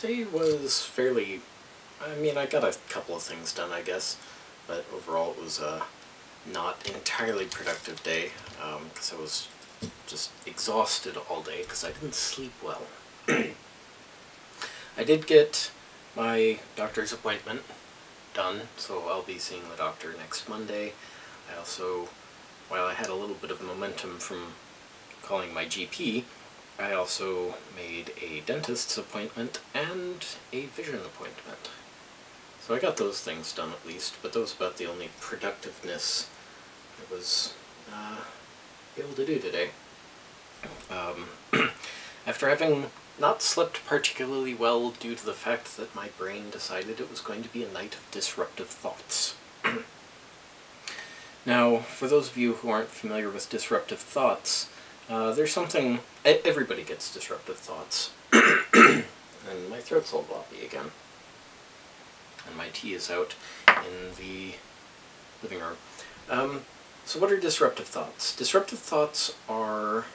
Today was fairly, I mean, I got a couple of things done, I guess, but overall it was a not entirely productive day, because I was just exhausted all day because I didn't sleep well. I did get my doctor's appointment done, so I'll be seeing the doctor next Monday. I also, while I had a little bit of momentum from calling my GP, I also made a dentist's appointment and a vision appointment. So I got those things done at least, but that was about the only productiveness I was able to do today. After having not slept particularly well due to the fact that my brain decided it was going to be a night of disruptive thoughts. Now, for those of you who aren't familiar with disruptive thoughts, there's something, everybody gets disruptive thoughts. And my throat's all floppy again. And my tea is out in the living room. So what are disruptive thoughts? Disruptive thoughts are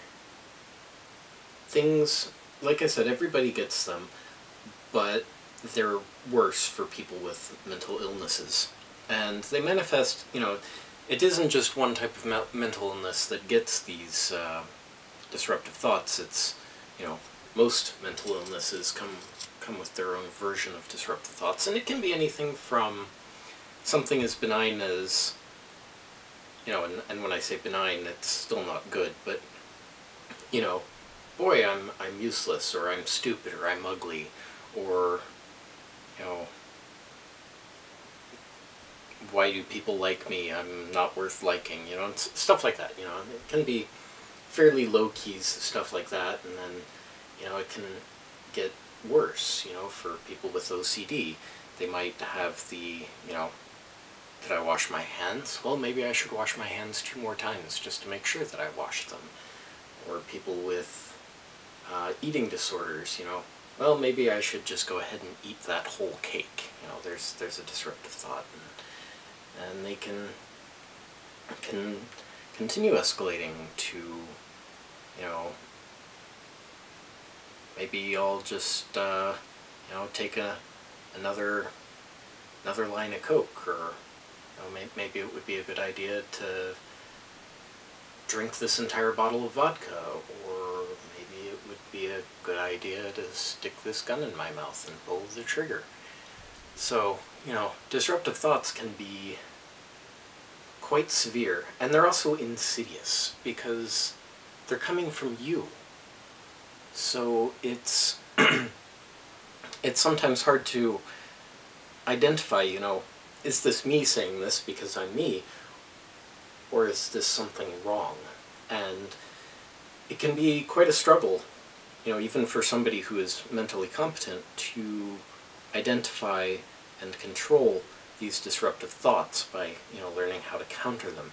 things, like I said, everybody gets them, but they're worse for people with mental illnesses. And they manifest, it isn't just one type of mental illness that gets these disruptive thoughts. It's, most mental illnesses come with their own version of disruptive thoughts, and it can be anything from something as benign as, and when I say benign, it's still not good, but, boy, I'm useless, or I'm stupid, or I'm ugly, or, why do people like me? I'm not worth liking, stuff like that, It can be fairly low-key stuff like that, and then, it can get worse, for people with OCD. They might have the, did I wash my hands? Well, maybe I should wash my hands 2 more times just to make sure that I washed them. Or people with eating disorders, well, maybe I should just go ahead and eat that whole cake. There's a disruptive thought, and they can continue escalating to, maybe I'll just, take another line of Coke, or maybe it would be a good idea to drink this entire bottle of vodka, or maybe it would be a good idea to stick this gun in my mouth and pull the trigger. So, disruptive thoughts can be quite severe, and they're also insidious, because they're coming from you. So it's it's sometimes hard to identify, is this me saying this because I'm me, or is this something wrong? And it can be quite a struggle, even for somebody who is mentally competent, to identify and control these disruptive thoughts by, learning how to counter them,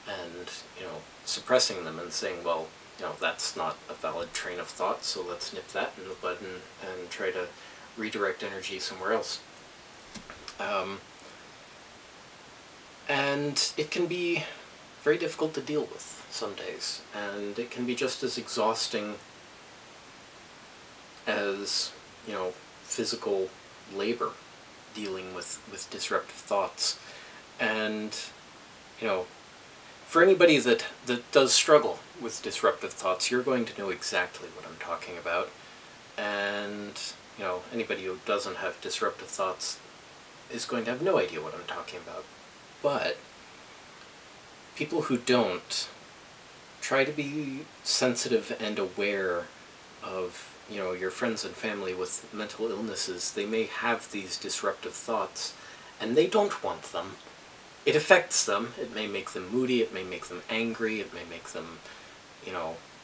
and, suppressing them and saying, well, that's not a valid train of thought, so let's nip that in the bud and try to redirect energy somewhere else. And it can be very difficult to deal with some days, and it can be just as exhausting as, physical labor dealing with disruptive thoughts. And, for anybody that does struggle with disruptive thoughts, you're going to know exactly what I'm talking about. And, anybody who doesn't have disruptive thoughts is going to have no idea what I'm talking about. But people who don't, try to be sensitive and aware of, your friends and family with mental illnesses. They may have these disruptive thoughts, and they don't want them. It affects them. It may make them moody, it may make them angry, it may make them,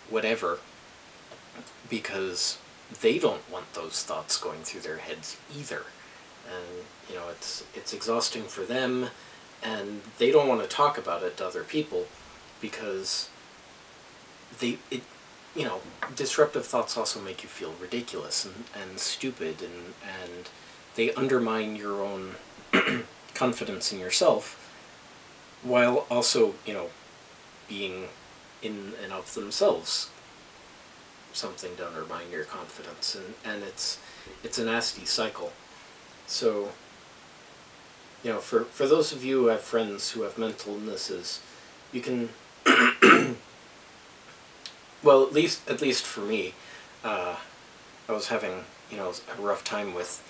whatever, because they don't want those thoughts going through their heads either. And, it's exhausting for them, and they don't want to talk about it to other people, because disruptive thoughts also make you feel ridiculous and stupid, and they undermine your own confidence in yourself, while also, being in and of themselves something to undermine your confidence. And it's a nasty cycle. So, you know, for those of you who have friends who have mental illnesses, you can, well, at least for me, I was having, you know, a rough time with,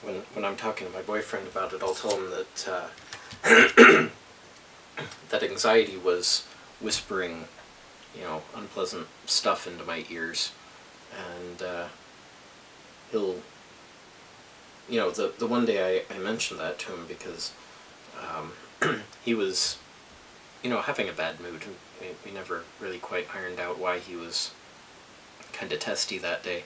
when I'm talking to my boyfriend about it, I'll tell him that, that anxiety was whispering, you know, unpleasant stuff into my ears, and he'll, you know, the one day I mentioned that to him because he was, you know, having a bad mood. We never really quite ironed out why he was kind of testy that day.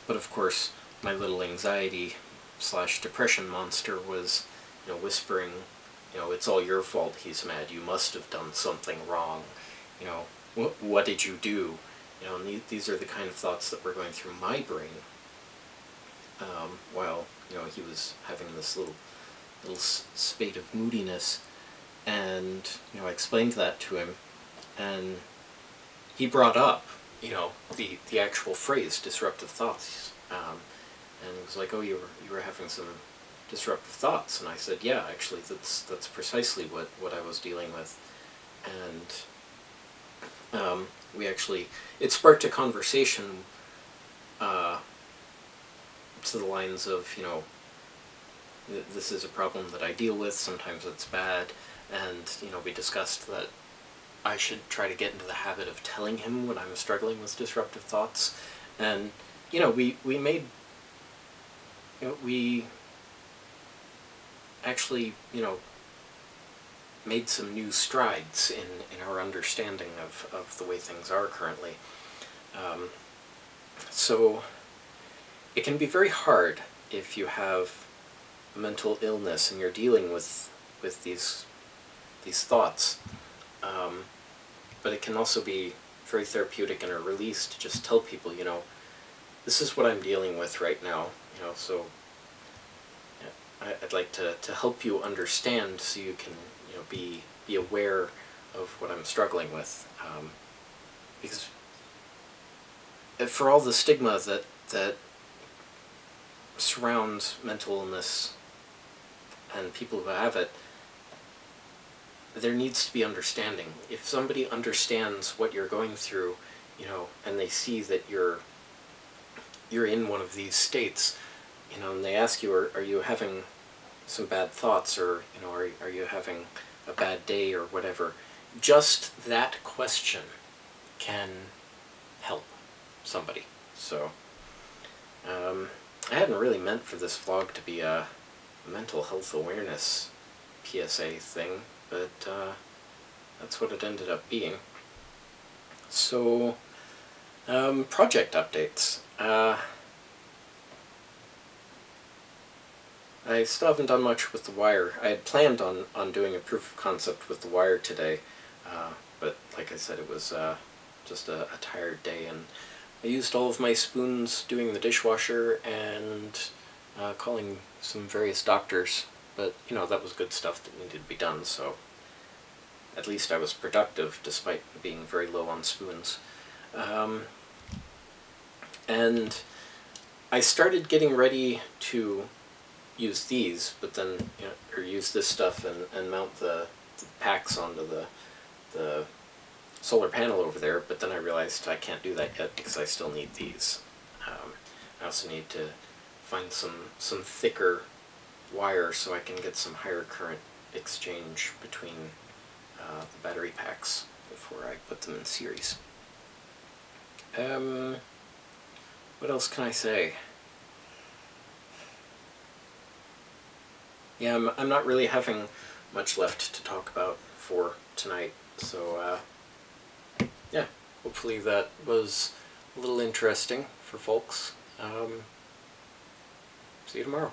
But of course, my little anxiety / depression monster was, you know, whispering, you know, it's all your fault he's mad, you must have done something wrong, you know, what did you do? You know, and these are the kind of thoughts that were going through my brain, while, you know, he was having this little spate of moodiness. And, you know, I explained that to him, and he brought up, you know, the actual phrase, disruptive thoughts, and he was like, oh, you were having some disruptive thoughts, and I said, yeah, actually, that's precisely what I was dealing with, and we actually, it sparked a conversation to the lines of, you know, this is a problem that I deal with, sometimes it's bad, and, you know, we discussed that I should try to get into the habit of telling him when I'm struggling with disruptive thoughts, and, you know, we made, you know, we actually, you know, made some new strides in our understanding of the way things are currently. So it can be very hard if you have mental illness and you're dealing with these thoughts, but it can also be very therapeutic and a release to just tell people, you know, this is what I'm dealing with right now, you know, so yeah, I'd like to help you understand so you can, you know, be aware of what I'm struggling with, because for all the stigma that surrounds mental illness and people who have it, there needs to be understanding. If somebody understands what you're going through, you know, and they see that you're in one of these states, you know, and they ask you, are you having some bad thoughts, or, you know, are you having a bad day or whatever, just that question can help somebody. So I hadn't really meant for this vlog to be a mental health awareness PSA thing, but that's what it ended up being. So, project updates. I still haven't done much with The Wire. I had planned on doing a proof of concept with The Wire today, but like I said, it was just a tired day, and I used all of my spoons doing the dishwasher and calling some various doctors, but, you know, that was good stuff that needed to be done, so at least I was productive despite being very low on spoons. And I started getting ready to use these, but then, you know, or use this stuff and mount the packs onto the solar panel over there, but then I realized I can't do that yet because I still need these. I also need to find some thicker wire so I can get some higher current exchange between the battery packs before I put them in series. What else can I say? Yeah, I'm not really having much left to talk about for tonight, so yeah, hopefully that was a little interesting for folks. See you tomorrow.